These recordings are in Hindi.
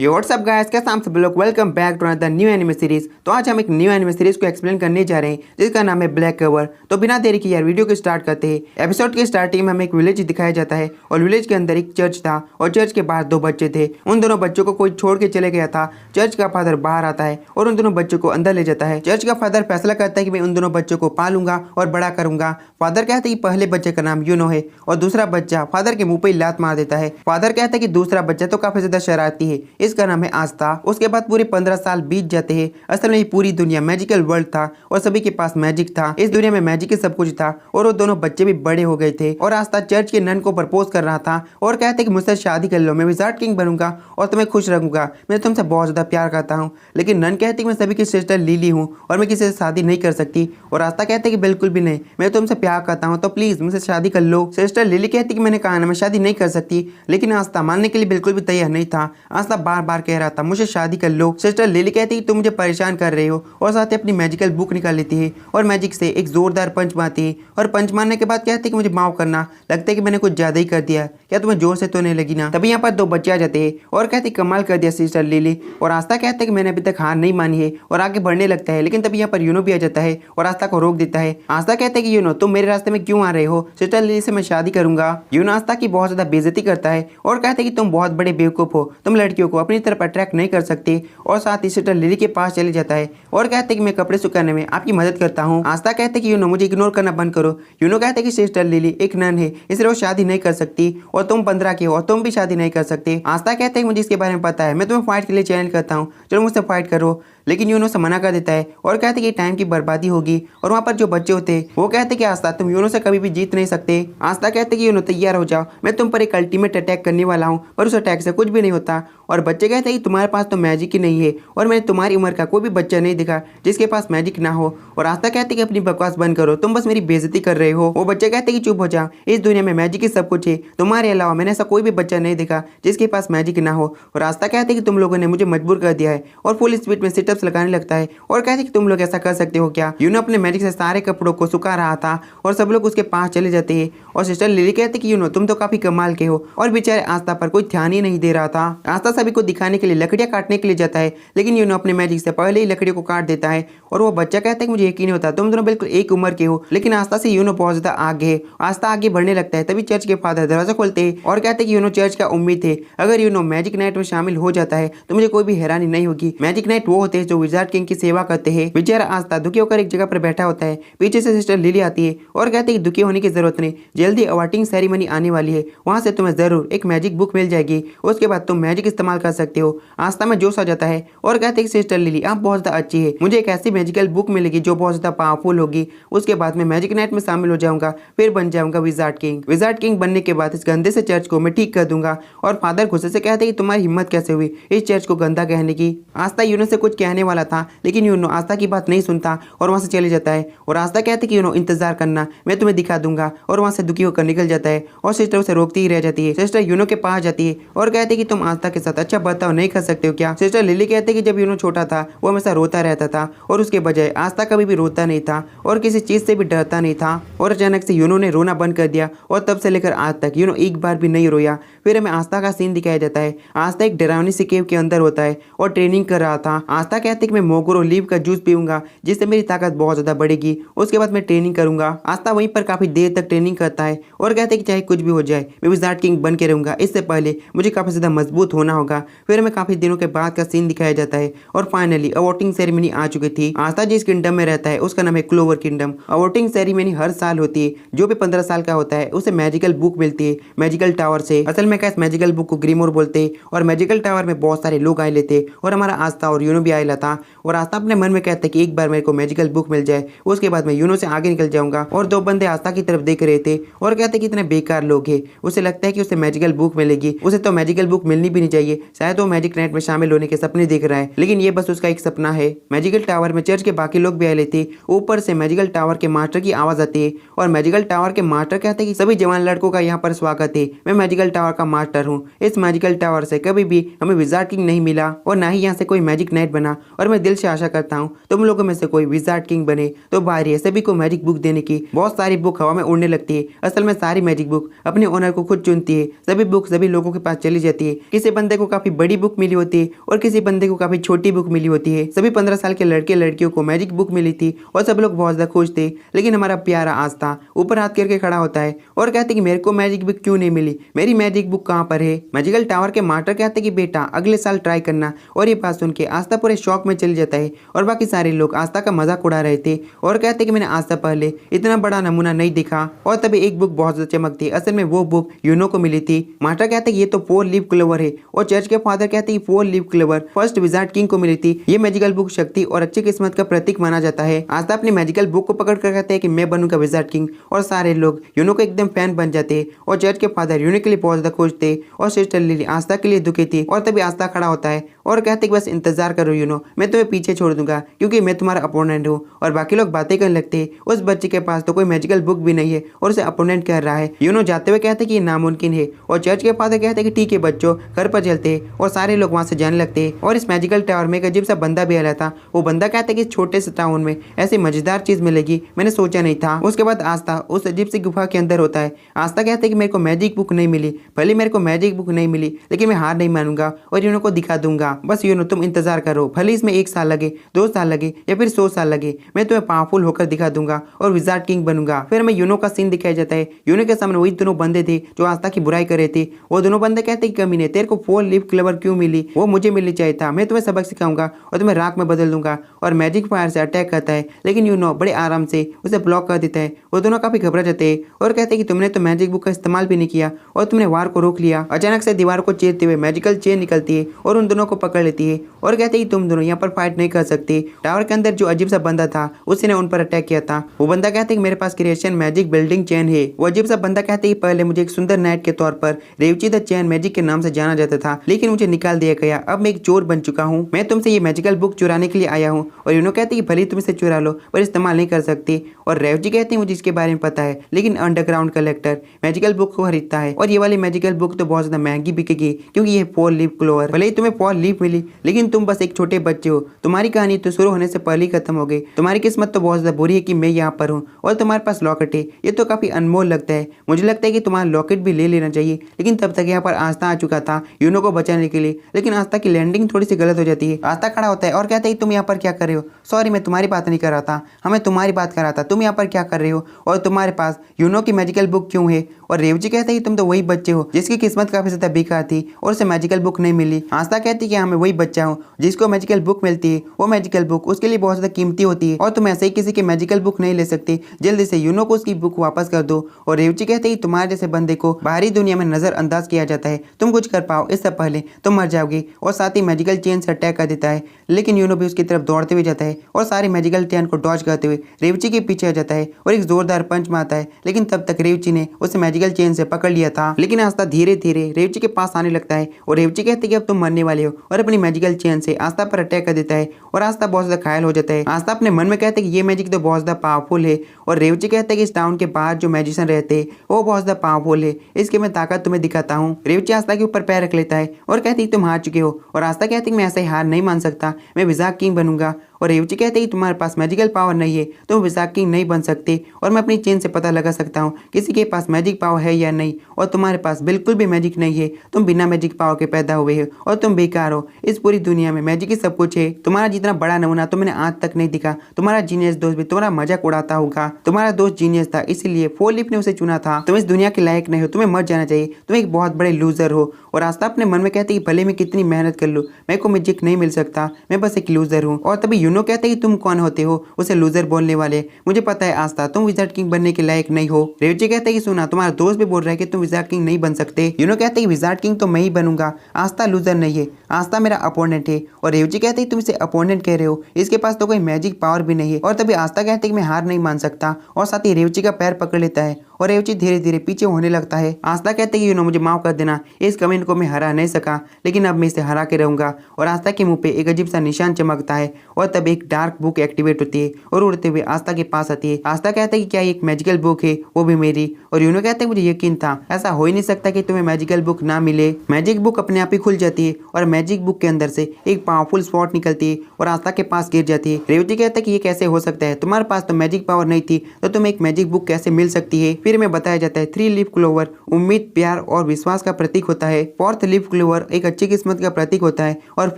ये व्हाट्सअप गाइस, कैसे आप सब लोग welcome back to another new anime series. तो आज हम एक न्यू एनिमे सीरीज को एक्सप्लेन करने जा रहे हैं जिसका नाम है ब्लैक कवर। तो बिना देरी के यार वीडियो को स्टार्ट करते हैं। एपिसोड के स्टार्टिंग में हमें एक विलेज दिखाया जाता है और विलेज के अंदर एक चर्च था और चर्च के बाहर दो बच्चे थे। उन दोनों बच्चों को कोई छोड़ के चले गया था। चर्च का फादर बाहर आता है और उन दोनों बच्चों को अंदर ले जाता है। चर्च का फादर फैसला करता है कि मैं उन दोनों बच्चों को पालूंगा और बड़ा करूंगा। फादर कहते हैं कि पहले बच्चे का नाम यूनो है और दूसरा बच्चा फादर के मुंह पे लात मार देता है। फादर कहता है कि दूसरा बच्चा तो काफी ज्यादा शरारती है, इसका नाम है आस्था। उसके बाद पूरे 15 साल बीत जाते हैं। असल में ये पूरी दुनिया मैजिकल वर्ल्ड था और सभी के पास मैजिक था। इस दुनिया में मैजिक ही सब कुछ था और वो दोनों बच्चे भी बड़े हो गए थे। और आस्था चर्च के नन को प्रपोज कर रहा था और कहते कि मुझसे शादी कर लो, मैं विजार्ड किंग बनूंगा और तुम्हें खुश रखूंगा, मैं तुमसे बहुत ज्यादा प्यार करता हूँ। लेकिन नन कहती मैं सभी की सिस्टर लिली हूँ और मैं किसी से शादी नहीं कर सकती। और आस्था कहते कि बिल्कुल भी नहीं, मैं तुमसे प्यार करता हूँ, तो प्लीज मुझसे शादी कर लो। सिस्टर लिली कहती कि मैंने कहा ना मैं शादी नहीं कर सकती, लेकिन आस्था मानने के लिए बिल्कुल भी तैयार नहीं था। आस्था बार बार कह रहा था मुझे शादी कर लो। सिस्टर लिली कहती तुम मुझे परेशान कर रहे हो और साथ ही अपनी मैजिकल बुक निकाल लेती है और मैजिक से एक जोरदार पंच मारती है और पंच मारने के बाद कहती है कि मुझे माफ करना, लगता है कि मैंने कुछ ज्यादा ही कर दिया, क्या तुम्हें जोर से तो नहीं लगी ना। तभी यहाँ पर दो बच्चे आ जाते हैं और कहती कमाल कर दिया सिस्टर लिली। और आस्था कहता है कि मैंने अभी तक हार नहीं मानी है और आगे बढ़ने लगता है। लेकिन तभी यहाँ पर यूनो भी आ जाता है और आस्था को रोक देता है। आस्था कहता है कि यूनो तुम मेरे रास्ते में क्यों आ रहे हो, सिस्टर लिली से मैं शादी करूंगा। यूनो आस्था की बहुत ज्यादा बेइज्जती करता है और कहता है कि तुम बहुत बड़े बेवकूफ हो, तुम लड़कियों को अपनी तरफ अट्रैक्ट नहीं कर सकते। और साथ ही सिस्टर लिली के पास चले जाता है और कहते हैं कि मैं कपड़े सुखाने में आपकी मदद करता हूँ। आस्था कहते हैं कि यूनो मुझे इग्नोर करना बंद करो। यूनो कहते हैं कि सिस्टर लिली एक नन है, इसलिए वो शादी नहीं कर सकती और तुम 15 के हो और तुम भी शादी नहीं कर सकते। आस्था कहते हैं मुझे इसके बारे में पता है, मैं तुम्हें फाइट के लिए चैलेंज करता हूँ, चलो मुझसे फाइट करो। लेकिन यूनो से मना कर देता है और कहते कि टाइम की बर्बादी होगी। और वहाँ पर जो बच्चे होते हैं वो कहते कि आस्था तुम यूनो से कभी भी जीत नहीं सकते। आस्था कहते कि यूनो तैयार हो जाओ, मैं तुम पर एक अल्टीमेट अटैक करने वाला हूँ और उस अटैक से कुछ भी नहीं होता। और बच्चे कहते हैं कि तुम्हारे पास तो मैजिक ही नहीं है और मैंने तुम्हारी उम्र का कोई भी बच्चा नहीं देखा जिसके पास मैजिक ना हो। और आस्था कहते कि अपनी बकवास बंद करो, तुम बस मेरी बेइज्जती कर रहे हो। वो बच्चे कहते कि चुप हो जा, इस दुनिया में मैजिक ही सब कुछ है, तुम्हारे अलावा मैंने ऐसा कोई भी बच्चा नहीं देखा जिसके पास मैजिक ना हो। और आस्था कहते कि तुम लोगों ने मुझे मजबूर कर दिया है और फुल स्पीड में सिटअप्स लगाने लगता है और कहते कि तुम लोग ऐसा कर सकते हो क्या। यूनो अपने मैजिक से सारे कपड़ों को सुखा रहा था और सब लोग उसके पास चले जाते हैं। और सिस्टर लिली कहती कि यूनो तुम तो काफी कमाल के हो। और बेचारे आस्था पर कोई ध्यान ही नहीं दे रहा था। आस्था सभी को दिखाने के लिए लकड़ियां काटने के लिए जाता है, लेकिन यूनो अपने मैजिक से पहले ही लकड़ियों को काट देता है। और वो बच्चा कहता है कि मुझे यकीन नहीं होता, तुम दोनों बिल्कुल एक उम्र के हो। लेकिन आस्था से यूनो बहुत ज्यादा आगे है। आस्था आगे बढ़ने लगता है, तभी चर्च के फादर दरवाजा खोलते हैं और कहते हैं कि यूनो चर्च का उम्मीद है, अगर यूनो मैजिक नाइट में शामिल हो जाता है तो मुझे कोई भी हैरानी नहीं होगी। मैजिक नाइट वो होते हैं जो विजार्ड किंग की सेवा करते हैं। बेचारा आस्था दुखी होकर एक जगह पर बैठा होता है। पीछे से सिस्टर लिली आती है और कहती है कि दुखी होने की जरूरत नहीं, जल्दी अवार्डिंग सेरेमनी आने वाली है, वहां से तुम्हें जरूर एक मैजिक बुक मिल जाएगी, उसके बाद तुम मैजिक इस्तेमाल कर सकते हो। आस्था में जोश आ जाता है और कहते हैं कि सिस्टर लिली आप बहुत ज्यादा अच्छी है, मुझे एक ऐसी मैजिकल बुक मिलेगी जो बहुत ज्यादा पावरफुल होगी, उसके बाद मैं मैजिक नाइट में शामिल हो जाऊंगा, फिर बन जाऊंगा विजार्ड किंग। विजार्ड किंग बनने के बाद इस गंदे से चर्च को मैं ठीक कर दूंगा। और फादर गुस्से से कहते हैं कि तुम्हारी हिम्मत कैसे हुई इस चर्च को गंदा कहने की। आस्था यूनो से कुछ कहने वाला था, लेकिन यूनो आस्था की बात नहीं सुनता और वहां से चले जाता है। और आस्था कहते कि यूनो इंतजार करना, मैं तुम्हें दिखा दूंगा। और वहां से दुखी होकर निकल जाता है और सिस्टर उसे रोकती ही रह जाती है। सिस्टर यूनो के पास जाती है और कहते कि तुम आस्था के साथ अच्छा बर्ताव नहीं कर सकते हो क्या। सिस्टर लिली कहते कि जब यूनो छोटा था वो हमेशा रोता रहता था और उसके बजाय आस्था कभी भी रोता नहीं था और किसी चीज से भी डरता नहीं था। और अचानक से यूनो ने रोना बंद कर दिया और तब से लेकर आज तक यूनो एक बार भी नहीं रोया। फिर हमें आस्था का सीन दिखाया जाता है। आस्था एक डरावनी सी केव के अंदर होता है और ट्रेनिंग कर रहा था। आस्था कहते कि मैं मोगरो लीव का जूस पीऊंगा जिससे मेरी ताकत बहुत ज्यादा बढ़ेगी, उसके बाद मैं ट्रेनिंग करूंगा। आस्था वहीं पर काफी देर तक ट्रेनिंग करता है और कहते कि चाहे कुछ भी हो जाए मैं विजार्ड किंग बन के रहूंगा, इससे पहले मुझे काफी ज्यादा मजबूत होना होगा। फिर हमें काफी दिनों के बाद का सीन दिखाया जाता है और फाइनली अवॉर्डिंग सेरेमनी आ चुकी थी। आस्था जिस किंगडम में रहता है उसका नाम है क्लोवर किंगडम। अवॉर्डिंग सेरेमनी हर साल होती है, जो भी 15 साल का होता है उसे मैजिकल बुक मिलती है मैजिकल टावर से। असल में क्या इस मैजिकल बुक को ग्रीमोर बोलते हैं। और मैजिकल टावर में बहुत सारे लोग आए लेते और हमारा आस्था और यूनो भी आएला था। और आस्था अपने मन में कहता है कि एक बार मेरे को मैजिकल बुक मिल जाए, उसके बाद मैं यूनो से आगे निकल जाऊंगा। और दो बंदे आस्था की तरफ देख रहे थे और कहते कि इतने बेकार लोग हैं, उसे लगता है कि उसे मैजिकल बुक मिलेगी, उसे तो मैजिकल बुक मिलनी भी नहीं चाहिए, शायद वो मैजिक नाइट में शामिल होने के सपने देख रहा है, लेकिन ये बस उसका एक सपना है। मैजिकल टावर में चर्च के बाकी लोग भी आए लेते। ऊपर से मैजिकल टावर के मास्टर की आवाज आती है और मैजिकल टावर के मास्टर कहते हैं कि सभी जवान लड़कों का यहाँ पर स्वागत है, मैं मैजिकल टावर का मास्टर हूँ। इस मैजिकल टावर से कभी भी हमें विजार्ड किंग नहीं मिला और ना ही यहाँ से कोई मैजिक नाइट बना, और मैं दिल से आशा करता हूँ तुम लोगों में से कोई विजार्ड किंग बने। तो बारी है सभी को मैजिक बुक देने की। बहुत सारी बुक हवा में उड़ने लगती है। असल में सारी मैजिक बुक अपने ओनर को खुद चुनती है। सभी बुक सभी लोगों के पास चली जाती है। किसी बंदे को काफी बड़ी बुक मिली होती है और किसी बंदे को काफी छोटी बुक मिली होती है। सभी 15 साल के लड़के लड़कियों को मैजिक बुक मिली थी और सब लोग बहुत ज्यादा खुश थे। लेकिन हमारा प्यारा आस्था ऊपर हाथ करके खड़ा होता है और कहते कि मेरे को मैजिक बुक क्यों नहीं मिली, मेरी मैजिक बुक कहाँ पर है। मैजिकल टावर के मास्टर कहते कि बेटा अगले साल ट्राई करना। और ये बात सुन के आस्था पूरे शौक में चली जाता है और बाकी सारे लोग आस्था का मजाक उड़ा रहे थे और कहते कि मैंने आज से पहले इतना बड़ा नमूना नहीं देखा। और तभी एक बुक बहुत ज्यादा चमकती। असल में वो बुक यूनो को मिली थी। मास्टर कहते कि ये तो 4 लीफ क्लोवर है और चर्च के फादर कहते कि 4 leaf clover first wizard king को मिली थी। ये मैजिकल बुक शक्ति और अच्छी किस्मत का प्रतीक माना जाता है। आस्था अपनी मैजिकल बुक को पकड़ कर कहते हैं कि मैं बनूंगा विजार्ड किंग और सारे लोग यूनो को एकदम फैन बन जाते और चर्च के फादर यूनो के लिए बहुत ज्यादा खुश थे और सिस्टर लिली आस्था के लिए दुखी थी। और तभी आस्था खड़ा होता है और कहते कि बस इंतजार करो यूनो, मैं तुम्हें पीछे छोड़ दूंगा क्योंकि मैं तुम्हारा अपोनेंट हूँ। और बाकी लोग बातें करने लगते उस बच्चे के पास तो कोई मैजिकल बुक भी नहीं है और उसे अपोनेंट कर रहा है। यूनो जाते हुए कहते कि ये नामुमकिन है और चर्च के फादर कहते कि ठीक है बच्चों घर पर चलते और सारे लोग वहां से जाने लगते। और इस मैजिकल टावर में एक अजीब सा बंदा भी आया था। वो बंदा कहता है कि छोटे से टाउन में ऐसी मजेदार चीज मिलेगी मैंने सोचा नहीं था। उसके बाद आस्था उस अजीब सी गुफा के अंदर होता है। आस्था कहते हैं कि मेरे को मैजिक बुक नहीं मिली, भले मेरे को मैजिक बुक नहीं मिली लेकिन मैं हार नहीं मानूंगा और यूनो को दिखा दूंगा। बस यूनो तुम इंतजार करो, भले इसमें 1 साल लगे 2 साल लगे या फिर 100 साल लगे, मैं तुम्हें पावरफुल होकर दिखा दूंगा और विजार्ड किंग बनूंगा। फिर हमें यूनो का सीन दिखाया जाता है। यूनो के सामने वही दोनों बंदे थे जो आस्था की बुराई कर रहे थे। वो दोनों बंदे कहते कि कमीने तेरे को 4 लीफ क्लोवर क्यों मिली, वो मुझे मिलनी चाहिए था, मैं तुम्हें सबक सिखाऊंगा और तुम्हें राख में बदल दूंगा। और मैजिक फायर से अटैक करता है लेकिन यूनो बड़े आराम से उसे ब्लॉक कर देता है। वो दोनों काफी घबरा जाते हैं और कहते हैं कि तुमने तो मैजिक बुक का इस्तेमाल भी नहीं किया और तुमने वार को रोक लिया। अचानक से दीवार को चीरते हुए मैजिकल चेन निकलती है और उन दोनों को पकड़ लेती है और कहते हैं कि तुम दोनों यहाँ पर फाइट नहीं कर सकते। टावर के अंदर जो अजीब सा बंदा था उसने उन पर अटैक किया था। वो बंदा कहते हैं कि मेरे पास क्रिएशन मैजिक बिल्डिंग चेन है। वो अजीब सा बंदा कहते हैं कि पहले मुझे एक सुंदर नाइट के तौर पर रेवची द चेन मैजिक के नाम से जाना जाता था लेकिन मुझे निकाल दिया गया। अब मैं एक चोर बन चुका हूँ, मैं तुमसे ये मैजिकल बुक चुराने के लिए आया हूँ। और यूनो कहते हैं कि भले तुम इसे चुरा लो पर इस्तेमाल नहीं कर सकती। और रेवजी कहते हैं मुझे इसके बारे में पता है लेकिन अंडरग्राउंड कलेक्टर मैजिकल बुक को खरीदता है और ये वाली मैजिकल बुक तो बहुत ज्यादा महंगी बिकेगी क्योंकि ये 4 लीफ क्लोवर। भले ही तुम्हें 4 लीफ मिली लेकिन तुम बस एक छोटे बच्चे हो, तुम्हारी कहानी तो शुरू होने से पहले ही खत्म हो गई। तुम्हारी किस्मत तो बहुत ज्यादा बुरी है कि मैं यहाँ पर हूँ और तुम्हारे पास लॉकेट है, ये तो काफी अनमोल लगता है। मुझे लगता है कि तुम्हारा लॉकेट भी ले लेना चाहिए। लेकिन तब तक यहाँ पर आस्था आ चुका था यूनो को बचाने के लिए लेकिन आस्था की लैंडिंग थोड़ी सी गलत हो जाती है। आस्था खड़ा होता है और कहता है तुम यहाँ पर क्या कर रहे हो, सॉरी मैं तुम्हारी बात नहीं कर रहा था, हमें तुम्हारी बात कर रहा था, तुम यहाँ पर क्या कर रहे हो और तुम्हारे पास यूनो की मैजिकल बुक क्यों है। और रेवजी कहते हैं कि तुम तो वही बच्चे हो जिसकी किस्मत काफी ज्यादा बेकार थी और उसे मैजिकल बुक नहीं मिली। आस्था कहती है कि हाँ मैं वही बच्चा हूँ जिसको मैजिकल बुक मिलती है, वो मैजिकल बुक उसके लिए बहुत ज्यादा कीमती होती है और तुम ऐसे ही किसी की मैजिकल बुक नहीं ले सकते, जल्दी से यूनो को उसकी बुक वापस कर दो। और रेवजी कहते हैं तुम्हारे जैसे बंदे को बाहरी दुनिया में नजरअंदाज किया जाता है, तुम कुछ कर पाओ इससे पहले तुम मर जाओगे। और साथ ही मैजिकल चेन से अटैक कर देता है लेकिन यूनो भी उसकी तरफ दौड़ते हुए जाता है और सारी मैजिकल चेन को डॉज करते हुए रेवजी के पीछे आ जाता है और एक जोरदार पंच मारता है। लेकिन तब तक रेवजी ने उसे मैजिकल चेन से पकड़ लिया था। लेकिन आस्था धीरे धीरे रेवजी के पास आने लगता है और रेवजी कहते हैं कि अब तुम मरने वाले हो और अपनी मैजिकल चेन से आस्था पर अटैक कर देता है और आस्था बहुत ज्यादा घायल हो जाता है। आस्था अपने मन में कहते हैं कि ये मैजिक तो बहुत ज्यादा पावरफुल है और रेवजी कहते हैं कि इस टाउन के बाहर जो मैजिशियन रहते हैं वो बहुत ज्यादा पावरफुल है, इसकी मैं ताकत तुम्हें दिखाता हूँ। रेवजी आस्था के ऊपर पैर रख लेता है और कहती है तुम हार चुके हो। और आस्था कहती है मैं ऐसे ही हार नहीं मान सकता, मैं विजार्ड किंग बनूंगा। और रेवजी कहते हैं कि तुम्हारे पास मैजिकल पावर नहीं है, तुम विजार्ड किंग नहीं बन सकते और मैं अपनी चेन से पता लगा सकता हूँ किसी के पास मैजिक पावर है या नहीं। और तुम्हारे पास बिल्कुल भी मैजिक नहीं है, तुम बिना मैजिक पावर के पैदा हुए हो और तुम बेकार हो। इस पूरी दुनिया में मैजिक ही सब कुछ है, तुम्हारा जितना बड़ा नमूना तो मैंने आज तक नहीं दिखा। तुम्हारा जीनियस दोस्त भी तुम्हारा मजाक उड़ाता होगा, तुम्हारा दोस्त जीनियस था इसीलिए 4 लीफ ने उसे चुना था। तुम इस दुनिया के लायक नहीं हो, तुम्हें मर जाना चाहिए, तुम एक बहुत बड़े लूजर हो। और आस्था अपने मन में कहते कि भले मैं कितनी मेहनत कर लूँ मेरे को मैजिक नहीं मिल सकता, मैं बस एक लूजर हूँ। और तभी यूनो कहते कि तुम कौन होते हो उसे लूजर बोलने वाले, मुझे पता है आस्था तुम विजार्ड किंग बनने के लायक नहीं हो। रेवजी कहते कि सुना तुम्हारा दोस्त भी बोल रहा है कि तुम विजार्ड किंग नहीं बन सकते। यूनो कहते कि विजार्ड किंग तो मैं ही बनूंगा, आस्था लूजर नहीं है, आस्था मेरा अपोनेंट है। और रेवजी कहते कि तुम इसे अपोनेंट कह रहे हो, इसके पास तो कोई मैजिक पावर भी नहीं है। और तभी आस्था कहते कि मैं हार नहीं मान सकता और साथ ही रेवजी का पैर पकड़ लेता है और रेवची धीरे धीरे पीछे होने लगता है। आस्था कहते कि मुझे माफ कर देना, इस कमेंट को मैं हरा नहीं सका, लेकिन अब मैं इसे हरा के रहूंगा। और आस्था के मुंह पे एक अजीब सा निशान चमकता है और तब एक डार्क बुक एक्टिवेट होती है और उड़ते हुए आस्था के पास आती है। आस्था कहता है कि क्या ये एक मैजिकल बुक है, वो भी मेरी। और यूनो कहते हैं मुझे यकीन था, ऐसा हो ही नहीं सकता कि तुम्हें मैजिकल बुक ना मिले। मैजिक बुक अपने आप ही खुल जाती है और मैजिक बुक के अंदर से एक पावरफुल स्वॉर्ड निकलती है और आस्था के पास गिर जाती है। रेवती कहता है कि ये कैसे हो सकता है, तुम्हारे पास तो मैजिक पावर नहीं थी, तो तुम्हें एक मैजिक बुक कैसे मिल सकती है। फिर में बताया जाता है 3 लीफ क्लोवर उम्मीद, प्यार और विश्वास का प्रतीक होता है। 4th लीफ क्लोवर एक अच्छी किस्मत का प्रतीक होता है और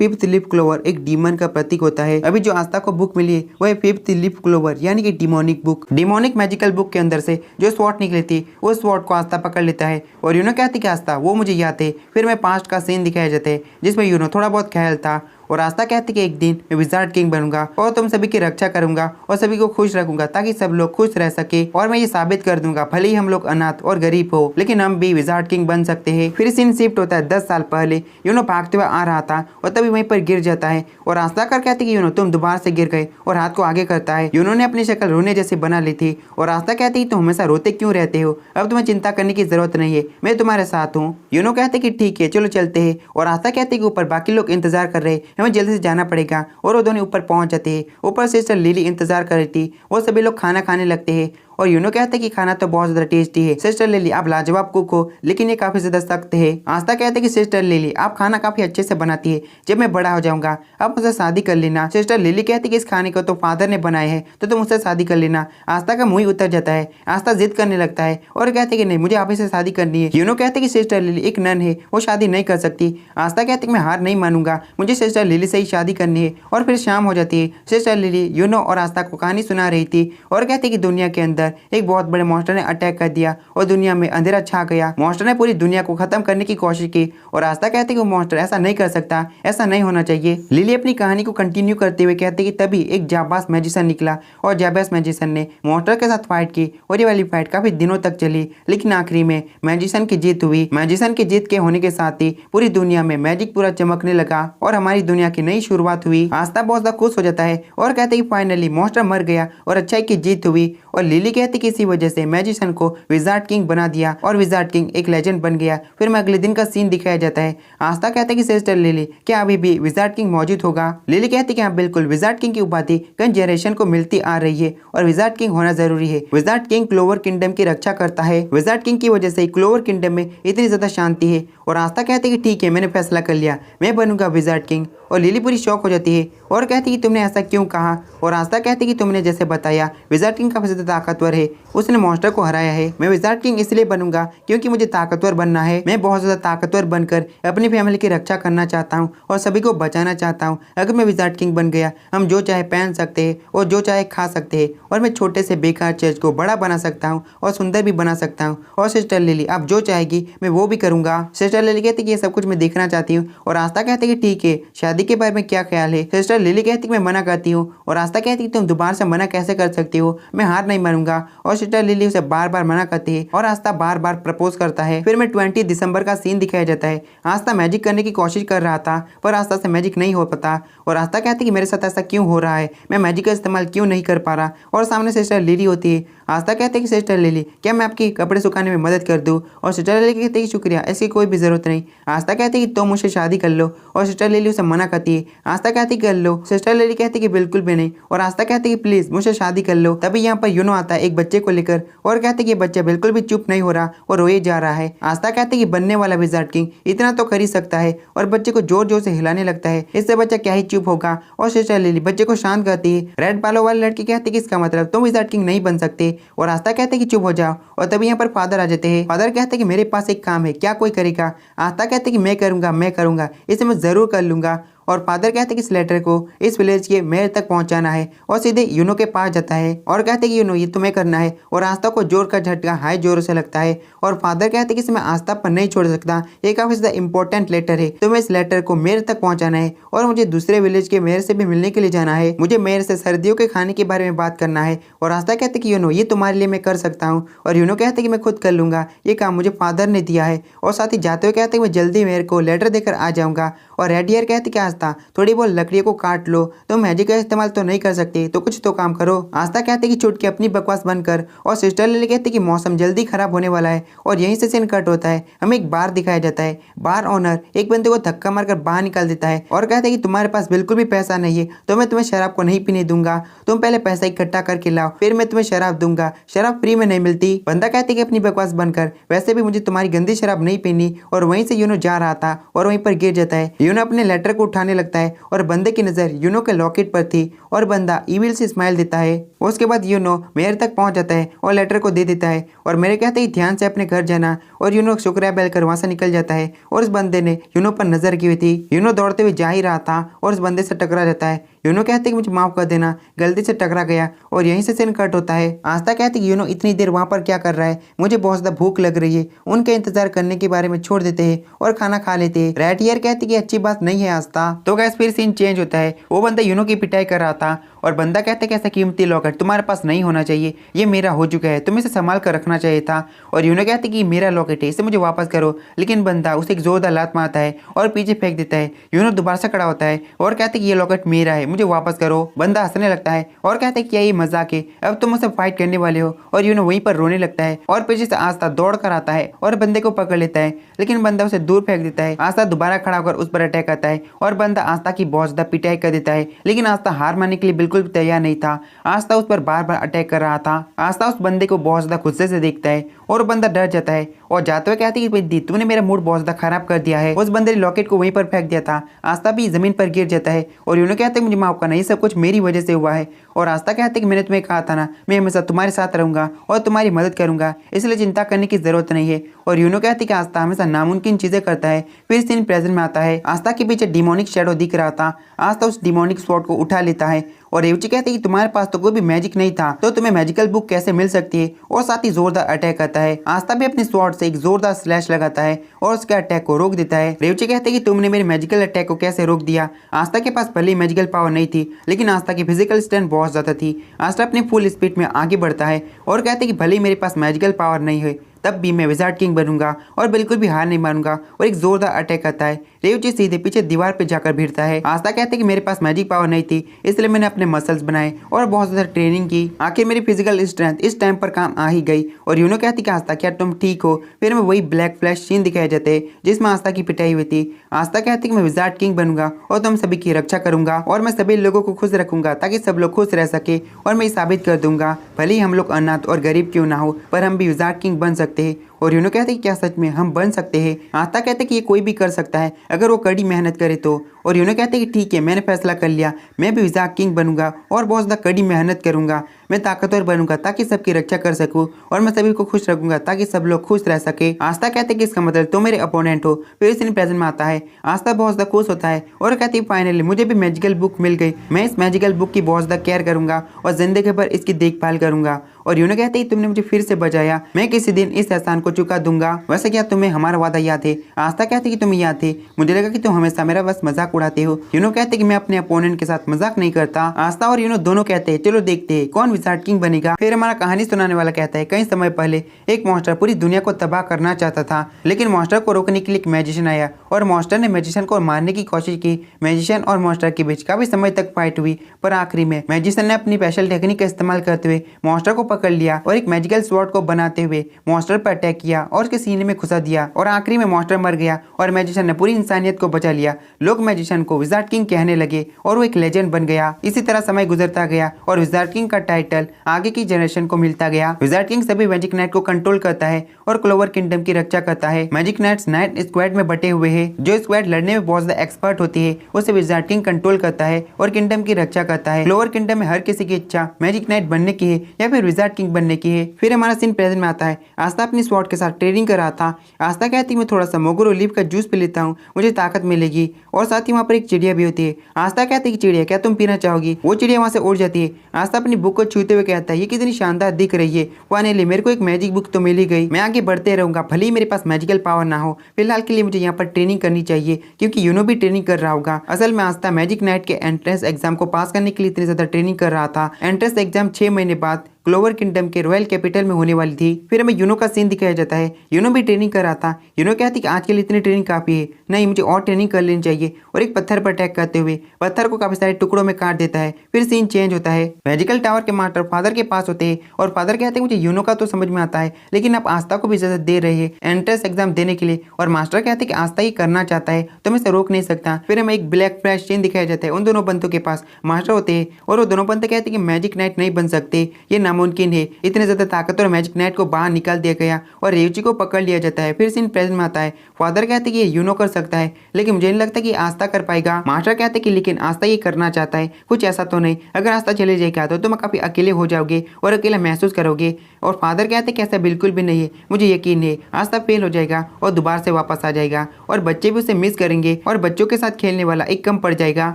5th लीफ क्लोवर एक डीमन का प्रतीक होता है। अभी जो आस्था को बुक मिली है वो है 5th लीफ क्लोवर यानी कि demonic book. Demonic magical book के अंदर से जो स्वॉर्ड निकली थी उस स्वॉर्ड को आस्था पकड़ लेता है और यूनो कहती कि आस्था वो मुझे याद है। फिर में पास्ट का सीन दिखाया जाता है जिसमें यूनो थोड़ा बहुत ख्याल था और आस्था कहती कि एक दिन मैं विजार्ड किंग बनूंगा और तुम सभी की रक्षा करूंगा और सभी को खुश रखूंगा ताकि सब लोग खुश रह सके। और मैं ये साबित कर दूंगा भले ही हम लोग अनाथ और गरीब हो, लेकिन हम भी विजार्ड किंग बन सकते हैं। फिर सीन शिफ्ट होता है 10 साल पहले। यूनो भागते हुए आ रहा था और तभी वहीं पर गिर जाता है और आस्था कर कहती कि यूनो तुम दोबारा से गिर गए और हाथ को आगे करता है। यूनो ने अपनी शक्ल रोने जैसी बना ली थी और आस्था कहती तुम हमेशा रोते क्यों रहते हो, अब तुम्हें चिंता करने की जरूरत नहीं है, मैं तुम्हारे साथ हूँ। यूनो कहते कि ठीक है चलो चलते हैं और आस्था कहती कि ऊपर बाकी लोग इंतजार कर रहे हैं, हमें जल्दी से जाना पड़ेगा। और वो दोनों ऊपर पहुंच जाते हैं। ऊपर सिस्टर लिली इंतजार कर रही थी। वो सभी लोग खाना खाने लगते हैं और यूनो कहते हैं कि खाना तो बहुत ज्यादा टेस्टी है। सिस्टर लिली आप लाजवाब कुक हो, लेकिन ये काफी ज्यादा सख्त है। आस्था कहते हैं कि सिस्टर लिली आप खाना काफी अच्छे से बनाती है, जब मैं बड़ा हो जाऊंगा आप मुझसे शादी कर लेना। सिस्टर लिली कहती है कि इस खाने को तो फादर ने बनाया है तो तुम मुझसे शादी कर लेना। आस्था का मुंह ही उतर जाता है। आस्था जिद करने लगता है और कहते कि नहीं मुझे आप से शादी करनी है। यूनो कहते कि सिस्टर लिली एक नन है, वो शादी नहीं कर सकती। आस्था कहती कि मैं हार नहीं मानूंगा, मुझे सिस्टर लिली से ही शादी करनी है। और फिर शाम हो जाती है। सिस्टर लिली यूनो और आस्था को कहानी सुना रही थी और कहती कि दुनिया के अंदर एक बहुत बड़े मॉन्स्टर ने अटैक कर दिया और दुनिया में अंधेरा छा गया। मॉन्स्टर ने पूरी दुनिया को खत्म करने की कोशिश की और आस्था कहती कि वो मॉन्स्टर ऐसा नहीं कर सकता, ऐसा नहीं होना चाहिए। लिली अपनी कहानी को कंटिन्यू करते हुए कहती कि तभी एक जाबाज मैजिशियन निकला और जाबाज मैजिशियन ने मॉन्स्टर के साथ फाइट की और ये वाली फाइट काफी दिनों तक चली, लेकिन आखिरी में मैजिशियन की जीत हुई। मैजिशियन की जीत के होने के साथ ही पूरी दुनिया में मैजिक पूरा चमकने लगा और हमारी दुनिया की नई शुरुआत हुई। आस्था बहुत ज्यादा खुश हो जाता है और कहते कि फाइनली मॉन्स्टर मर गया और अच्छाई की जीत हुई। और लिली कहती कि इसी वजह से मैजिशियन को विजार्ड किंग बना दिया और विजार्ड किंग एक लेजेंड बन गया। फिर में अगले दिन का सीन दिखाया जाता है। आस्था कहते कि सिस्टर लिली क्या अभी भी विजार्ड किंग मौजूद होगा। लिली कहती कि हाँ बिल्कुल, विजार्ड किंग की उपाधि कई जनरेशन को मिलती आ रही है और विजार्ड किंग होना जरूरी है। विजार्ड किंग क्लोवर किंगडम की रक्षा करता है। विजार्ड किंग की वजह से क्लोवर किंगडम में इतनी ज्यादा शांति है। और आस्था कहती कि ठीक है मैंने फैसला कर लिया, मैं बनूंगा विजार्ड किंग। और लिली पूरी शौक हो जाती है और कहती कि तुमने ऐसा क्यों कहा। और आस्था कहती कि तुमने जैसे बताया विजार्ड किंग काफी ज्यादा ताकतवर है, उसने मॉन्स्टर को हराया है। मैं विजार्ड किंग इसलिए बनूंगा क्योंकि मुझे ताकतवर बनना है। मैं बहुत ज्यादा ताकतवर बनकर अपनी फैमिली की रक्षा करना चाहता हूँ और सभी को बचाना चाहता हूँ। अगर मैं विजार्ड किंग बन गया हम जो चाहे पहन सकते हैं और जो चाहे खा सकते हैं और मैं छोटे से बेकार चर्च को बड़ा बना सकता हूँ और सुंदर भी बना सकता हूँ। और सिस्टर लिली आप जो चाहेगी मैं वो भी करूंगा। सिस्टर लिली कहती कि ये सब कुछ मैं देखना चाहती हूँ। और आस्था कहती कि ठीक है शादी के बारे में क्या ख्याल है। सिस्टर लिली कहती कि मैं मना करती हूँ और आस्था कहती कि तुम दोबारा से मना कैसे कर सकती हो, मैं हार नहीं मानूंगा। और सिस्टर लिली उसे बार बार मना करती है और आस्था बार बार प्रपोज करता है। फिर में 20 दिसंबर का सीन दिखाया जाता है। आस्था मैजिक करने की कोशिश कर रहा था पर आस्था से मैजिक नहीं हो पाता और आस्था कहती कि मेरे साथ ऐसा क्यों हो रहा है, मैं मैजिक का इस्तेमाल क्यों नहीं कर पा रहा। और सामने सिस्टर लिली होती है। आस्था कहते कि सिस्टर लिली क्या मैं आपकी कपड़े सुखाने में मदद कर दूं। और सिस्टर लिली कहती कि शुक्रिया, इसकी कोई भी जरूरत नहीं। आस्था कहती कि तुम मुझसे शादी कर लो और सिस्टर लिली उसे मना करती है। आस्था कहती कर लो, सिस्टर लिली कहती कि बिल्कुल भी नहीं। और आस्था कहती कि प्लीज मुझसे शादी कर लो। तभी यहाँ पर यूनो आता है एक बच्चे को लेकर और कहते कि बच्चा बिल्कुल भी चुप नहीं हो रहा और रोए जा रहा है। आस्था कहती कि बनने वाला विजार्ड किंग इतना तो कर ही सकता है और बच्चे को जोर जोर से हिलाने लगता है, इससे बच्चा क्या ही चुप होगा। और सिस्टर लिली बच्चे को शांत करती है। रेड बालों वाली लड़की कहती कि इसका मतलब तुम विजार्ड किंग नहीं बन सकते। और आस्था कहते कि चुप हो जाओ। और तभी यहाँ पर फादर आ जाते हैं। फादर कहते कि मेरे पास एक काम है, क्या कोई करेगा। आस्था कहते कि मैं करूंगा, इसे मैं जरूर कर लूंगा। और फादर कहते कि इस लेटर को इस विलेज के मेयर तक पहुंचाना है और सीधे यूनो के पास जाता है और कहते कि यूनो ये तुम्हें करना है। और आस्था को जोर का झटका हाई जोर से लगता है और फादर कहते कि इसे मैं आस्था पर नहीं छोड़ सकता, ये काफी ज्यादा इंपॉर्टेंट लेटर है, तुम्हें इस लेटर को मेयर तक पहुंचाना है और मुझे दूसरे विलेज के मेयर से भी मिलने के लिए जाना है, मुझे मेयर से सर्दियों के खाने के बारे में बात करना है। और आस्था कहते कि यूनो ये तुम्हारे लिए मैं कर सकता हूँ। और यूनो कहते कि मैं खुद कर लूंगा, ये काम मुझे फादर ने दिया है। और साथ ही जाते हुए कहते कि मैं जल्दी मेयर को लेटर देकर आ जाऊंगा। और रेड हेयर कहते कि आस्था थोड़ी बहुत लकड़ियों को काट लो, तो मैजिक का इस्तेमाल तो नहीं कर सकते तो कुछ तो काम करो। आस्था कहते कि छुटकी अपनी बकवास बंद कर, और सिस्टर लिली कहती कि मौसम जल्दी खराब होने वाला है। और यहीं से सीन कट होता है, हमें एक बार दिखाया जाता है। बार ओनर एक बंदे को धक्का मारकर बाहर निकाल देता है और कहते हैं कि तुम्हारे पास बिल्कुल भी पैसा नहीं है तो मैं तुम्हें शराब को नहीं पीने दूंगा, तुम पहले पैसा इकट्ठा करके लाओ फिर मैं तुम्हें शराब दूंगा, शराब फ्री में नहीं मिलती। बंदा कहते कि अपनी बकवास बंद कर, वैसे भी मुझे तुम्हारी गंदी शराब नहीं पीनी। और वहीं से यूनो जा रहा था और वहीं पर गिर जाता है। यूनो अपने लेटर को उठाने लगता है और बंदे की नजर यूनो के लॉकेट पर थी और बंदा ईविल से स्माइल देता है। उसके बाद यूनो मेयर तक पहुंच जाता है और लेटर को दे देता है और मेरे कहते ही ध्यान से अपने घर जाना। और यूनो शुक्रिया बोलकर वहां से निकल जाता है और उस बंदे ने यूनो पर नजर की हुई थी। यूनो दौड़ते हुए जा ही रहा था और उस बंदे से टकरा जाता है। यूनो कहते कि मुझे माफ कर देना, गलती से टकरा गया। और यहीं से सीन कट होता है। आस्था कहती कि यूनो इतनी देर वहां पर क्या कर रहा है, मुझे बहुत ज्यादा भूख लग रही है। उनके इंतजार करने के बारे में छोड़ देते हैं और खाना खा लेते हैं। रेड ईयर कहती कि अच्छी बात नहीं है आस्था। तो गैस फिर सीन चेंज होता है। वो बंदा यूनो की पिटाई कर रहा था और बंदा कहते कि ऐसा कीमती लॉकेट तुम्हारे पास नहीं होना चाहिए, ये मेरा हो चुका है, तुम्हें इसे संभाल कर रखना चाहिए था। और यूनो कहते कि मेरा लॉकेट है, इसे मुझे वापस करो। लेकिन बंदा उसे एक जोरदार लात मारता है और पीछे फेंक देता है। यूनो दोबारा से खड़ा होता है और कहते कि ये लॉकेट मेरा है, मुझे वापस करो। बंदा हंसने लगता है और कहते कि क्या ये मजाक है, अब तुम मुझसे फाइट करने वाले हो। और यूनो वहीं पर रोने लगता है और पीछे से आस्था दौड़ कर आता है और बंदे को पकड़ लेता है, लेकिन बंदा उसे दूर फेंक देता है। आस्था दोबारा खड़ा होकर उस पर अटैक करता है और बंदा आस्था की बहुत ज्यादा पिटाई कर देता है। लेकिन आस्था हार मानने के लिए बिल्कुल भी तैयार नहीं था। आस्था उस पर बार बार अटैक कर रहा था। आस्था उस बंदे को बहुत ज्यादा गुस्से से देखता है और बंदा डर जाता है और जाते हुए कहती है कि दी तूने मेरा मूड बहुत ज्यादा खराब कर दिया है। उस बंदे ने लॉकेट को वहीं पर फेंक दिया था। आस्था भी जमीन पर गिर जाता है और यूनो कहते मुझे माफ करना, ये सब कुछ मेरी वजह से हुआ है। और आस्था कहते कि मैंने तुम्हें कहा था ना, मैं हमेशा तुम्हारे साथ रहूंगा और तुम्हारी मदद करूंगा, इसलिए चिंता करने की जरूरत नहीं है। और यूनो कहती कि आस्था हमेशा नामुमकिन चीजें करता है। फिर सीन प्रेजेंट में आता है। आस्था के पीछे डिमोनिक शैडो दिख रहा था। आस्था उस डिमोनिक स्वॉर्ड को उठा लेता है और रेवची कहती है कि तुम्हारे पास तो कोई भी मैजिक नहीं था तो तुम्हें मैजिकल बुक कैसे मिल सकती है। और साथ ही जोरदार अटैक करता है। आस्था भी अपने स्वॉर्ड से एक जोरदार स्लैश लगाता है और उसके अटैक को रोक देता है। रेवची कहते हैं कि तुमने मेरे मैजिकल अटैक को कैसे रोक दिया। आस्था के पास भले ही मैजिकल पावर नहीं थी, लेकिन आस्था की फिजिकल स्ट्रेंथ बहुत ज्यादा थी। आस्था अपनी फुल स्पीड में आगे बढ़ता है और कहते हैं कि भले ही मेरे पास मैजिकल पावर नहीं है, तब भी मैं विजार्ड किंग बनूंगा और बिल्कुल भी हार नहीं मानूंगा। और एक जोरदार अटैक करता है। रेवची सीधे पीछे दीवार पे जाकर भिड़ता है। आस्था कहते हैं कि मेरे पास मैजिक पावर नहीं थी, इसलिए मैंने अपने मसल्स बनाए और बहुत ज्यादा ट्रेनिंग की। आखिर मेरी फिजिकल स्ट्रेंथ इस टाइम पर काम आ ही गई। और यूनो कहती कि आस्था क्या तुम ठीक हो। फिर मैं वही ब्लैक फ्लैश सीन दिखाए जाते हैं जिसमें आस्था की पिटाई हुई थी। आस्था कहती कि मैं विजार्ड किंग बनूंगा और तुम सभी की रक्षा करूंगा और मैं सभी लोगों को खुश रखूंगा ताकि सब लोग खुश रह सके। और मैं साबित कर दूंगा भले ही हम लोग अनाथ और गरीब क्यों ना हो, पर हम भी विजार्ड किंग बन सकते हैं। और यूनो कहते कि क्या सच में हम बन सकते हैं। आस्था कहते कि ये कोई भी कर सकता है अगर वो कड़ी मेहनत करे तो। और यूनो कहते कि ठीक है, मैंने फैसला कर लिया, मैं भी विजार्ड किंग बनूंगा और बहुत ज़्यादा कड़ी मेहनत करूंगा। मैं ताकतवर बनूंगा ताकि सबकी रक्षा कर सकूं और मैं सभी को खुश रखूंगा ताकि सब लोग खुश रह सके। आस्था कहते कि इसका मतलब तुम मेरे अपोनेंट हो। फिर सीन प्रेजेंट में आता है। आस्था बहुत ज़्यादा खुश होता है और कहती फाइनली मुझे भी मैजिकल बुक मिल गई, मैं इस मैजिकल बुक की बहुत ज़्यादा केयर करूंगा और जिंदगी भर इसकी देखभाल करूंगा। और यूनो कहते तुमने मुझे फिर से बचाया, मैं किसी दिन इस एहसान को चुका दूंगा। वैसे क्या तुम्हें हमारा वादा याद है। आस्था कहती कि तुम्हें याद थे, मुझे लगा कि तुम हमेशा मेरा बस मजाक उड़ाते हो। यूनो कहते कि मैं अपने अपोनेंट के साथ मजाक नहीं करता। आस्था और यूनो दोनों कहते हैं चलो देखते हैं कौन विजार्ड किंग बनेगा। फिर हमारा कहानी सुनाने वाला कहता है कई समय पहले एक मॉन्स्टर पूरी दुनिया को तबाह करना चाहता था, लेकिन मॉन्स्टर को रोकने के लिए एक मैजिशियन आया और मॉन्स्टर ने मैजिशियन को मारने की कोशिश की। मैजिशियन और मॉन्स्टर के बीच काफी समय तक फाइट हुई, पर आखिरी में मैजिशियन ने अपनी स्पेशल टेक्निक का इस्तेमाल करते हुए मॉन्स्टर को पकड़ लिया और एक मैजिकल स्वॉर्ड को बनाते हुए मॉन्स्टर पर अटैक किया और उसके सीने में घुसा दिया। और आखिरी में मॉन्स्टर मर गया और मैजिशियन ने पूरी इंसानियत को बचा लिया। लोग मैजिशियन को विजार्ड किंग कहने लगे और वो एक लेजेंड बन गया। इसी तरह समय गुजरता गया और विजार्ड किंग का टाइटल आगे की जनरेशन को मिलता गया। विजार्ड किंग सभी मैजिक नाइट को कंट्रोल करता है और क्लोवर किंगडम की रक्षा करता है। मैजिक नाइट्स नाइट स्क्वाड में बटे हुए हैं। जो स्क्वाड लड़ने में बहुत ज्यादा एक्सपर्ट होती है उसे विजार्ड किंग कंट्रोल करता है और किंगडम की रक्षा करता है। क्लोवर किंगडम में हर किसी की इच्छा मैजिक नाइट बनने की है या फिर विजार्ड किंग बनने की है। फिर हमारा सीन प्रेजेंट में आता है। आस्था अपनी स्वॉर्ड के साथ ट्रेनिंग कर रहा था। आस्था कहती मैं थोड़ा सा मोगरो लीफ का जूस पी लेता हूँ, मुझे ताकत मिलेगी। और साथ ही वहाँ पर एक चिड़िया भी होती है। आस्था कहती है कि चिड़िया क्या तुम पीना चाहोगी। वो चिड़िया वहाँ से उड़ जाती है। आस्था अपनी बुक को छूते हुए कहता है ये कितनी शानदार दिख रही है। फाइनली मेरे को एक मैजिक बुक तो मिल ही गई, मैं आगे बढ़ते रहूंगा भले ही मेरे पास मैजिकल पावर ना हो। फिलहाल के लिए मुझे यहाँ पर ट्रेनिंग करनी चाहिए क्योंकि यूनो भी ट्रेनिंग कर रहा होगा। असल में आस्था मैजिक नाइट के एंट्रेंस एग्जाम को पास करने के लिए इतनी ज्यादा ट्रेनिंग कर रहा था। एंट्रेंस एग्जाम 6 महीने बाद क्लोवर किंगडम के रॉयल कैपिटल में होने वाली थी। फिर हमें यूनो का सीन दिखाया जाता है। यूनो भी ट्रेनिंग कर रहा था। यूनो कहती कि आज के लिए इतनी ट्रेनिंग काफी है, नहीं मुझे और ट्रेनिंग कर लेनी चाहिए, और एक पत्थर पर अटैक करते हुए पत्थर को काफी सारे टुकड़ों में काट देता है। फिर सीन चेंज होता है। मैजिकल टावर के मास्टर फादर के पास होते हैं और फादर कहते हैं मुझे यूनो का तो समझ में आता है, लेकिन आप आस्था को भी इजाजत दे रहे हैं एंट्रेंस एग्जाम देने के लिए, और मास्टर कहते हैं कि आस्था ही करना चाहता है तो मैं इसे रोक नहीं सकता। फिर हमें एक ब्लैक फ्लैश सीन दिखाया जाता है। उन दोनों बंदों के पास मास्टर होते हैं और वो दोनों बंदे कहते हैं कि मैजिक नाइट नहीं बन सकते, ये नामुमकिन है। इतने ज्यादा ताकतवर मैजिक नाइट को बाहर निकाल दिया गया और रेवची को पकड़ लिया जाता है। फिर सीन प्रेजेंट में आता है। फादर कहते हैं कि ये यूनो कर सकता है, लेकिन मुझे नहीं लगता कि आस्था कर पाएगा। मास्टर कहते हैं कि लेकिन आस्था ये करना चाहता है, कुछ ऐसा तो नहीं, अगर आस्था चले जाएगा तो तुम काफी अकेले हो जाओगे और अकेला महसूस करोगे। और फादर कहते हैं कि ऐसा बिल्कुल भी नहीं है, मुझे यकीन है आस्था फेल हो जाएगा और दोबारा से वापस आ जाएगा और बच्चे भी उसे मिस करेंगे और बच्चों के साथ खेलने वाला एक कम पड़ जाएगा।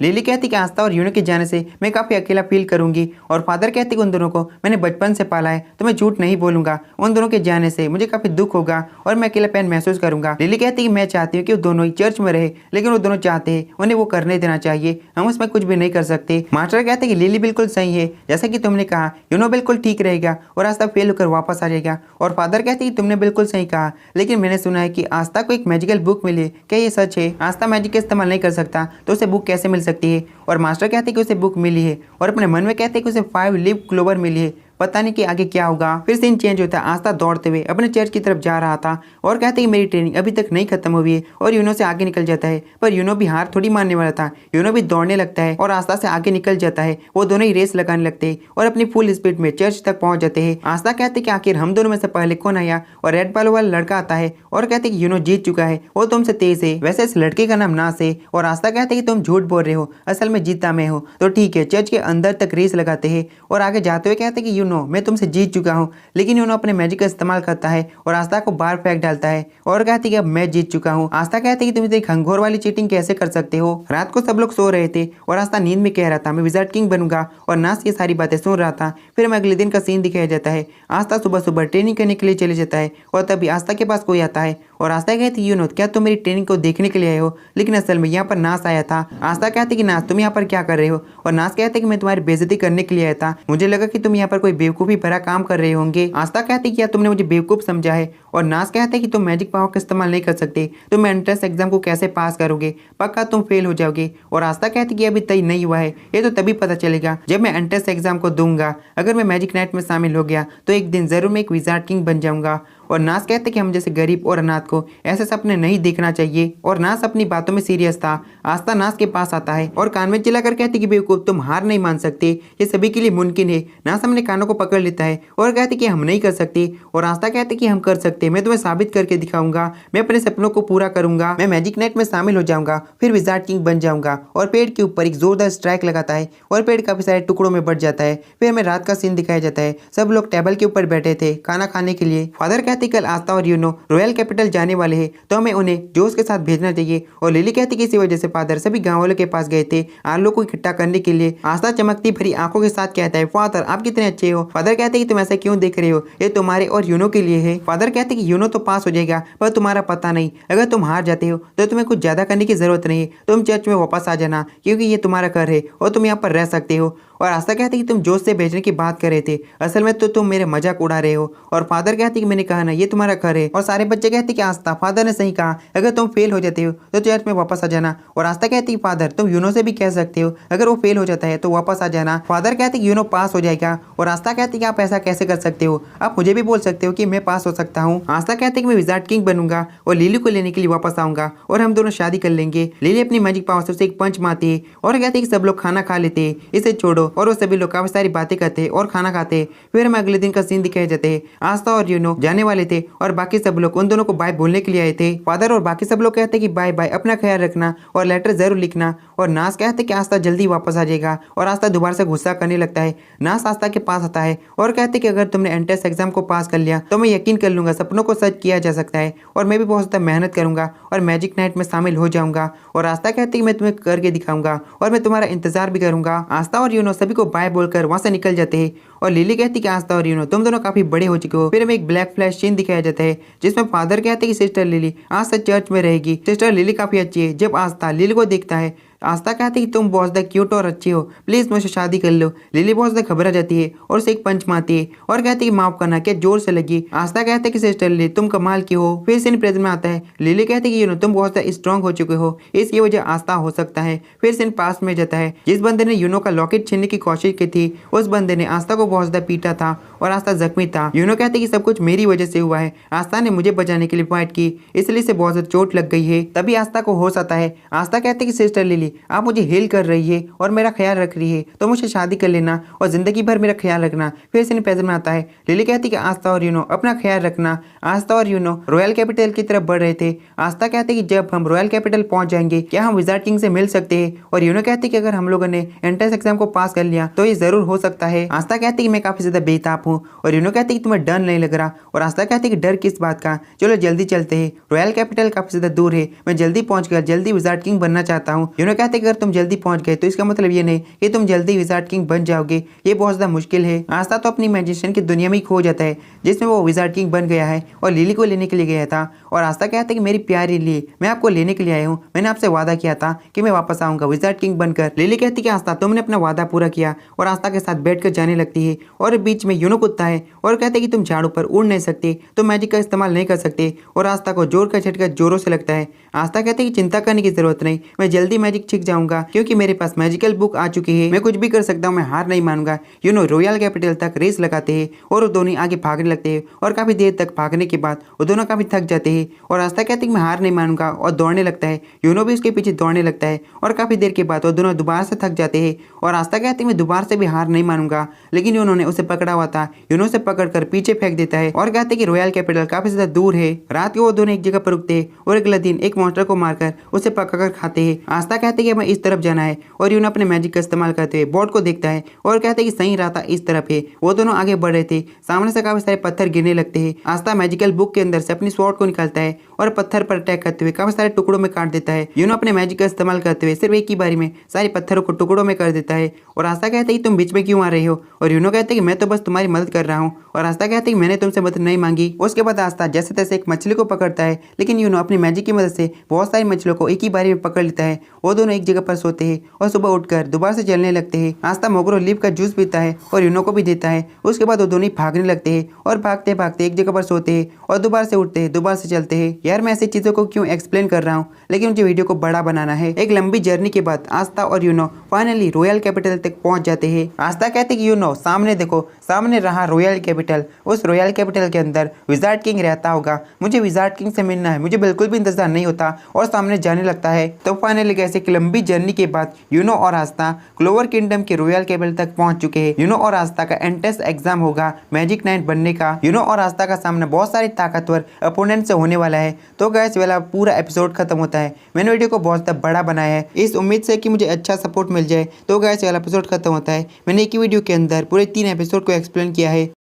लिली कहती कि आस्था और यूनो के जाने से मैं काफी अकेला फील करूंगी, और फादर कहते कि उन दोनों को मैंने बचपन से पाला है तो मैं झूठ नहीं बोलूंगा, उन दोनों के जाने से मुझे काफी दुख होगा और मैं अकेलापन महसूस करूंगा। लिली कहती कि मैं चाहती हूँ कि वो दोनों ही चर्च में रहे, लेकिन वो दोनों चाहते हैं उन्हें वो करने देना चाहिए, हम उसमें कुछ भी नहीं कर सकते। मास्टर कहते कि लिली बिल्कुल सही है, जैसा कि तुमने कहा यूनो बिल्कुल ठीक रहेगा और आस्था फेल होकर वापस आ जाएगा। और फादर कहते कि तुमने बिल्कुल सही कहा, लेकिन मैंने सुना है कि आस्था को एक मैजिकल बुक मिली, क्या ये सच है? आस्था मैजिक का इस्तेमाल नहीं कर सकता तो उसे बुक कैसे मिल सकती है? और मास्टर कहते कि उसे बुक मिली है और अपने मन में कहते कि उसे 5 लीफ क्लोवर मिली है, पता नहीं कि आगे क्या होगा। फिर सीन चेंज होता है। आस्था दौड़ते हुए अपने चर्च की तरफ जा रहा था और कहते कि मेरी ट्रेनिंग अभी तक नहीं खत्म हुई है, और यूनो से आगे निकल जाता है। पर यूनो भी हार थोड़ी मानने वाला था। यूनो भी दौड़ने लगता है और आस्था से आगे निकल जाता है। वो दोनों ही रेस लगाने लगते हैं और अपनी फुल स्पीड में चर्च तक पहुंच जाते हैं। आस्था कहते कि आखिर हम दोनों में से पहले कौन आया, और रेड बालों वाला लड़का आता है और कहते कि यूनो जीत चुका है, वो तुमसे तेज है। वैसे इस लड़के का नाम नास है। और आस्था कहते कि तुम झूठ बोल रहे हो, असल में जीता मैं हूँ। तो ठीक है, चर्च के अंदर तक रेस लगाते हैं और आगे जाते हुए कहते कि यूनो मैं तुमसे जीत चुका हूं, लेकिन यूनो अपने मैजिक का इस्तेमाल करता है और आस्था को बाहर फेंक डालता है और कहती है कि अब मैं जीत चुका हूं। आस्था कहती है कि तुम इतनी घंघोर वाली चीटिंग कैसे कर सकते हो? रात को सब लोग सो रहे थे और आस्था नींद में कह रहा था मैं विजार्ड किंग बनूंगा, और नास ये सारी बातें सुन रहा था। फिर हमें अगले दिन का सीन दिखाया जाता है। आस्था सुबह सुबह ट्रेनिंग करने के लिए चले जाता है और तभी आस्था के पास कोई आता है और आस्था कहती यूनो क्या तुम मेरी ट्रेनिंग को देखने के लिए आए हो? लेकिन असल में यहाँ पर नास आया था। आस्था कहती कि नास तुम यहाँ पर क्या कर रहे हो? और नास कहते कि मैं तुम्हारी बेइज्जती करने के लिए आया था, मुझे लगा कि तुम यहाँ पर कोई बेवकूफी भरा काम कर रहे होंगे। आस्था कहती क्या तुमने मुझे बेवकूफ समझा है? और नास कहते कि तुम मैजिक पावर का इस्तेमाल नहीं कर सकते, तुम एंट्रेंस एग्जाम को कैसे पास करोगे, पक्का तुम फेल हो जाओगे। और आस्था कहती कि अभी तय नहीं हुआ है, ये तो तभी पता चलेगा जब मैं एंट्रेंस एग्जाम को दूंगा। अगर मैं मैजिक नाइट में शामिल हो गया तो एक दिन जरूर मैं एक विजार्ड किंग बन जाऊंगा। और नास कहते कि हम जैसे गरीब और अनाथ को ऐसे सपने नहीं देखना चाहिए। और नास अपनी बातों में सीरियस था। आस्था नास के पास आता है और कान में चिल्लाकर कहती कि बेवकूफ तुम हार नहीं मान सकते, ये सभी के लिए मुमकिन है। नास अपने कानों को पकड़ लेता है और कहते कि हम नहीं कर सकते, और आस्था कहते कि हम कर सकते, मैं तुम्हें साबित करके दिखाऊंगा, मैं अपने सपनों को पूरा करूंगा, मैं मैजिक नाइट में शामिल हो जाऊंगा, फिर विजार्ड किंग बन जाऊंगा। और पेड़ के ऊपर एक जोरदार स्ट्राइक लगाता है और पेड़ काफी सारे टुकड़ों में बढ़ जाता है। फिर हमें रात का सीन दिखाया जाता है। सब लोग टेबल के ऊपर बैठे थे खाना खाने के लिए। फादर कहते कल आस्था और यूनो रॉयल कैपिटल जाने वाले हैं तो हमें उन्हें जोश के साथ भेजना चाहिए। और लिली कहती कि इसी वजह से फादर सभी गाँव वालों के पास गए थे आम लोग को इकट्ठा करने के लिए। आस्था चमकती भरी आंखों के साथ कहता है फादर आप कितने अच्छे हो। फादर कहते कि तुम ऐसा क्यों देख रहे हो, ये तुम्हारे और यूनो के लिए है। फादर कहते कि यूनो तो पास हो जाएगा पर तुम्हारा पता नहीं, अगर तुम हार जाते हो तो तुम्हें कुछ ज्यादा करने की जरूरत नहीं है, तुम चर्च में वापस आ जाना क्योंकि ये तुम्हारा घर है और तुम यहाँ पर रह सकते हो। और आस्था कहती कि तुम जोश से भेजने की बात कर रहे थे, असल में तो तुम मेरे मजाक उड़ा रहे हो। और फादर कहती कि मैंने कहा ना ये तुम्हारा घर है। और सारे बच्चे कहते कि आस्था फादर ने सही कहा, अगर तुम फेल हो जाते हो तो चर्च में वापस आ जाना। और आस्था कहती कि फादर तुम यूनो से भी कह सकते हो अगर वो फेल हो जाता है तो वापस आ जाना। फादर कहते कि यूनो पास हो जाएगा। और आस्था कहती कि आप ऐसा कैसे कर सकते हो, आप मुझे भी बोल सकते हो कि मैं पास हो सकता हूँ। आस्था कहती कि मैं विजार्ड किंग बनूंगा और लिली को लेने के लिए वापस आऊंगा और हम दोनों शादी कर लेंगे। लिली अपनी मैजिक पावर से एक पंच मारती है और कहती है कि सब लोग खाना खा लेते हैं, इसे छोड़ो। और वो सभी लोग काफी सारी बातें करते हैं और खाना खाते हैं। फिर हमें अगले दिन का सीन दिखाए जाते हैं। आस्था और यूनो जाने वाले थे और बाकी सब लोग उन दोनों को बाय बोलने के लिए आए थे। फादर और बाकी सब लोग कहते हैं कि बाय बाय, अपना ख्याल रखना और लेटर जरूर लिखना। और नास कहते कि आस्था जल्दी वापस आ जाएगा। और आस्था दोबारा से गुस्सा करने लगता है। नास आस्था के पास आता है और कहते कि अगर तुमने एंट्रेंस एग्जाम को पास कर लिया तो मैं यकीन कर लूंगा सपनों को सच किया जा सकता है, और मैं भी बहुत ज्यादा मेहनत करूंगा और मैजिक नाइट में शामिल हो जाऊंगा। और आस्था कहती कि मैं तुम्हें करके दिखाऊंगा और मैं तुम्हारा इंतजार भी करूंगा। आस्था और यूनो सभी को बाय बोलकर वहां से निकल जाते हैं। और लिली कहती कि आस्था और यूनो तुम दोनों काफी बड़े हो चुके हो। फिर हमें एक ब्लैक फ्लैश सीन दिखाया जाता है जिसमें फादर कहते कि सिस्टर लिली आज से चर्च में रहेगी। सिस्टर लिली काफी अच्छी है। जब आस्था लिली को देखता है आस्था कहती है कि तुम बहुत ज्यादा क्यूट और अच्छी हो, प्लीज मुझसे शादी कर लो। लिली बहुत ज्यादा घबरा जाती है और उसे एक पंच मारती है और कहती है माफ करना, क्या जोर से लगी। आस्था कहते है कि सिस्टर लिली तुम कमाल की हो। फिर सीन प्रेजेंट में आता है। लिली कहती है कि तुम बहुत ज्यादा स्ट्रांग हो चुके हो, इसकी वजह आस्था हो सकता है। फिर सीन पास में जाता है। जिस बंदे ने यूनो का लॉकेट छीनने की कोशिश की थी उस बंदे ने आस्था को बहुत ज्यादा पीटा था और आस्था जख्मी था। यूनो कहते कि सब कुछ मेरी वजह से हुआ है, आस्था ने मुझे बचाने के लिए फाइट की, इसलिए से बहुत ज्यादा चोट लग गई है। तभी आस्था को होश आता है। आस्था कहते कि सिस्टर लिली आप मुझे हील कर रही है और मेरा ख्याल रख रही है, तो मुझे शादी कर लेना और जिंदगी भर मेरा ख्याल रखना। फिर सीन प्रेजेंट में आता है। लिली कहती कि आस्था और यूनो अपना ख्याल रखना। आस्था और यूनो रॉयल कैपिटल की तरफ बढ़ रहे थे। आस्था कहते कि जब हम रॉयल कैपिटल पहुंच जाएंगे क्या हम विजार्ड किंग से मिल सकते हैं, और यूनो कहते कि अगर हम लोगों ने एंट्रेंस एग्जाम को पास कर लिया तो ये जरूर हो सकता है। आस्था कहती कि मैं काफी ज्यादा बेताब हूँ और यूनो कहती कि तुम्हें डर नहीं लग रहा, और आस्था कहती कि डर किस बात का, चलो जल्दी चलते हैं, रॉयल कैपिटल काफी ज्यादा दूर है, मैं जल्दी पहुंच कर जल्दी विजार्ड किंग बनना चाहता हूँ। यूनो कहते कि अगर तुम जल्दी पहुंच गए तो इसका मतलब ये नहीं कि तुम जल्दी विजार्ड किंग बन जाओगे, ये बहुत ज्यादा मुश्किल है। आस्था तो अपनी इमेजिनेशन की दुनिया में ही खो जाता है जिसमें वो विजार्ड किंग बन गया है और लिली को लेने के लिए गया था। और आस्था कहता है कि मेरी प्यारी लिली मैं आपको लेने के लिए आया हूँ, मैंने आपसे वादा किया था कि मैं वापस आऊंगा विजार्ड किंग बनकर। लिली कहती कि आस्था तुमने अपना वादा पूरा किया, और आस्था के साथ बैठकर जाने लगती है। और बीच में यूनो कुत्ता है और कहते कि तुम झाड़ू पर उड़ नहीं सकते, तुम मैजिक का इस्तेमाल नहीं कर सकते, और आस्था को जोर का झटका जोरों से लगता है। आस्था कहते कि चिंता करने की जरूरत नहीं, मैं जल्दी मैजिक सीख जाऊंगा क्योंकि मेरे पास मैजिकल बुक आ चुकी है, मैं कुछ भी कर सकता हूँ, मैं हार नहीं मानूंगा। यूनो रॉयल कैपिटल तक रेस लगाते हैं और वो दोनों आगे भागने लगते हैं, और काफी देर तक भागने के बाद वो दोनों काफी थक जाते हैं। और आस्था कहते कि मैं हार नहीं मानूंगा और दौड़ने लगता है। यूनो भी उसके पीछे दौड़ने लगता है और काफी देर के बाद वो दोनों दोबारा से थक जाते हैं। और आस्था कहती मैं दोबारा से भी हार नहीं मानूंगा, लेकिन उन्होंने उसे पकड़ा हुआ था। यूनो से पकड़कर पीछे फेंक देता है और कहते कि रॉयल कैपिटल काफी ज्यादा दूर है। रात को वो दोनों एक जगह पर रुकते हैं और अगले दिन एक मॉन्स्टर को मारकर उसे पकड़कर खाते हैं। आस्था कहते कि हमें इस तरफ जाना है, और यूनो अपने मैजिक का इस्तेमाल करते हुए बोर्ड को देखता है और कहते कि सही रास्ता इस तरफ है। वो दोनों आगे बढ़ रहे थे, सामने से काफी सारे पत्थर गिरने लगते हैं। आस्था मैजिकल बुक के अंदर से अपनी स्वॉर्ड को निकालता है और पत्थर पर अटैक करते हुए काफी सारे टुकड़ों में काट देता है। यूनो अपने मैजिक का इस्तेमाल करते हुए सिर्फ एक ही बारी में सारे पत्थरों को टुकड़ों में कर देता है। और आस्था कहते कि तुम बीच में क्यों आ रहे हो, और यूनो कहते कि मैं तो बस तुम्हारी मदद कर रहा हूँ। और आस्था कहते कि मैंने तुमसे मदद नहीं मांगी। उसके बाद आस्था जैसे तैसे एक मछली को पकड़ता है, लेकिन यूनो अपनी मैजिक की मदद से बहुत सारी मछलियों को एक ही बारी में पकड़ लेता है। वो दोनों एक जगह पर सोते हैं और सुबह उठकर दोबारा से चलने लगते हैं। आस्था मोगरो लीफ का जूस पीता है और यूनो को भी देता है। उसके बाद वो दोनों भागने लगते हैं और भागते भागते एक जगह पर सोते हैं और दोबारा से उठते हैं, दोबारा से चलते हैं। यार मैं ऐसी चीजों को क्यों एक्सप्लेन कर रहा हूँ, लेकिन मुझे वीडियो को बड़ा बनाना है। एक लंबी जर्नी के बाद आस्था और यूनो फाइनली रॉयल कैपिटल तक पहुंच जाते हैं। आस्था कहते कि यूनो सामने देखो, सामने रहा रॉयल कैपिटल, उस रॉयल कैपिटल के अंदर विजार्ड किंग रहता होगा, मुझे विजार्ड किंग से मिलना है, मुझे बिल्कुल भी इंतजार नहीं होता। और सामने जाने लगता है। तो फाइनली कैसे एक लंबी जर्नी के बाद यूनो और आस्था क्लोवर किंगडम के रॉयल कैपिटल तक पहुंच चुके हैं। यूनो और आस्था का एंट्रेंस एग्जाम होगा मैजिक नाइट बनने का। यूनो और आस्था का सामना बहुत सारे ताकतवर अपोनेंट से होने वाला है। तो गैस वाला पूरा एपिसोड खत्म होता है। मैंने वीडियो को बहुत बड़ा बनाया है इस उम्मीद से कि मुझे अच्छा सपोर्ट मिल जाए। तो गैस वाला एपिसोड खत्म होता है। मैंने एक ही वीडियो के अंदर पूरे 3 एपिसोड को एक्सप्लेन किया है।